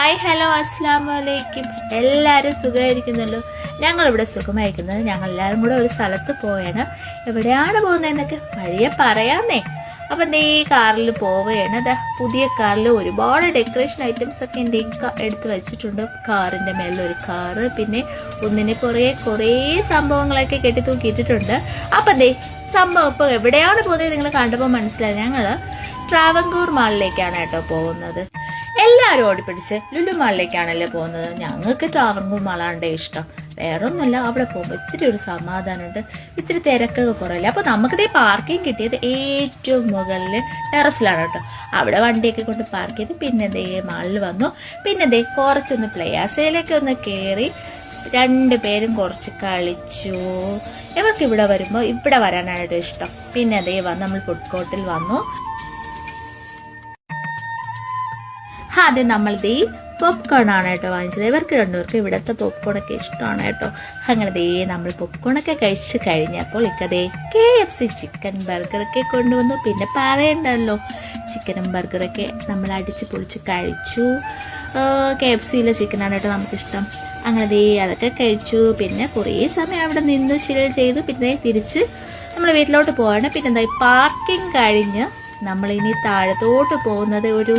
Hi hello അസ്സലാമലൈക്കും. എല്ലാവരും സുഖമായിരിക്കുന്നല്ലോ. ഞങ്ങളിവിടെ സുഖമായിരിക്കുന്നത്. ഞങ്ങൾ എല്ലാവരും കൂടെ ഒരു സ്ഥലത്ത് പോയാണ്. എവിടെയാണ് പോകുന്നതെന്നൊക്കെ വഴിയെ പറയാന്നേ. അപ്പം നീ കാറിൽ പോവുകയാണ്. അതാ പുതിയ കാറിൽ ഒരുപാട് ഡെക്കറേഷൻ ഐറ്റംസ് ഒക്കെ എൻ്റെ എടുത്ത് വെച്ചിട്ടുണ്ട്. കാറിൻ്റെ മേലൊരു കാറ്, പിന്നെ ഒന്നിനെ കുറേ സംഭവങ്ങളൊക്കെ കെട്ടി തൂക്കിയിട്ടിട്ടുണ്ട്. അപ്പം ദേ സംഭവം ഇപ്പോൾ എവിടെയാണ് പോകുന്നത് നിങ്ങൾ കണ്ടപ്പോൾ മനസ്സിലായി. ഞങ്ങൾ ട്രാവൻകൂർ മാളിലേക്കാണ് കേട്ടോ പോകുന്നത്. എല്ലാവരും ഓടിപ്പിടിച്ച് ലുലു മാളിലേക്കാണല്ലേ പോകുന്നത്. ഞങ്ങൾക്ക് ട്രാവൻകൂർ മാളാണ്ട് ഇഷ്ടം. വേറൊന്നുമില്ല, അവിടെ പോകുമ്പോൾ ഇത്തിരി ഒരു സമാധാനമുണ്ട്, ഇത്തിരി തിരക്കൊക്കെ കുറയില്ല. അപ്പോൾ നമുക്കിതേ പാർക്കിംഗ് കിട്ടിയത് ഏറ്റവും മുകളിൽ ടെറസിലാണ് കേട്ടോ. അവിടെ വണ്ടിയൊക്കെ കൊണ്ട് പാർക്ക് ചെയ്ത് പിന്നെ ദേ മാളിൽ വന്നു. പിന്നെ ദേ കുറച്ചൊന്ന് പ്ലേയാസയിലേക്ക് ഒന്ന് കയറി രണ്ടുപേരും കുറച്ച് കളിച്ചു. ഇവർക്ക് ഇവിടെ വരുമ്പോൾ ഇവിടെ വരാനായിട്ട് ഇഷ്ടം. പിന്നെ അതേ നമ്മൾ ഫുഡ് കോർട്ടിൽ വന്നു. ആദ്യം നമ്മൾ ദേ പോപ്കോൺ ആണ് കേട്ടോ വാങ്ങിച്ചത്. ഇവർക്ക് രണ്ടുപേർക്കും ഇവിടുത്തെ പോപ്കോണൊക്കെ ഇഷ്ടമാണ് കേട്ടോ. അങ്ങനെ ദേ നമ്മൾ പോപ്കോണൊക്കെ കഴിച്ച് കഴിഞ്ഞപ്പോൾ ഇക്കതേ KFC ചിക്കൻ ബർഗറൊക്കെ കൊണ്ടുവന്നു. പിന്നെ പറയണ്ടല്ലോ, ചിക്കനും ബർഗറൊക്കെ നമ്മൾ അടിച്ച് പൊളിച്ച് കഴിച്ചു. KFCയിലെ ചിക്കനാണ് കേട്ടോ നമുക്കിഷ്ടം. അങ്ങനെ ദേ അതൊക്കെ കഴിച്ചു. പിന്നെ കുറേ സമയം അവിടെ നിന്നു ചില ചെയ്തു. പിന്നെ തിരിച്ച് നമ്മൾ വീട്ടിലോട്ട് പോവാണ്. പിന്നെ എന്താ പാർക്കിംഗ് കഴിഞ്ഞ് നമ്മളിനി താഴത്തോട്ട് പോകുന്നത് ഒരു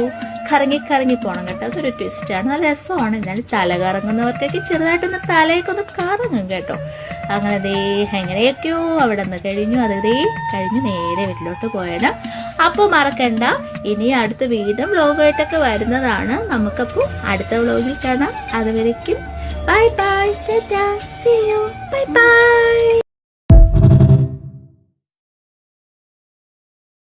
കറങ്ങി പോകണം കേട്ടോ. അതൊരു ട്വിസ്റ്റാണ്, നല്ല രസമാണ്. എന്നാലും തല കറങ്ങുന്നവർക്കൊക്കെ ചെറുതായിട്ടൊന്ന് തലയൊക്കെ ഒന്ന് കറങ്ങും കേട്ടോ. അങ്ങനെ ദേ എങ്ങനെയൊക്കെയോ അവിടെ നിന്ന് കഴിഞ്ഞു. അത് ദേ കഴിഞ്ഞ് നേരെ വീട്ടിലോട്ട് പോയാണ്. അപ്പോൾ മറക്കണ്ട, ഇനി അടുത്ത വീണ്ടും വ്ലോഗായിട്ടൊക്കെ വരുന്നതാണ്. നമുക്കപ്പോൾ അടുത്ത വ്ലോഗിൽ കാണാം. അതുവരയ്ക്കും bye bye, tata, see you, bye by.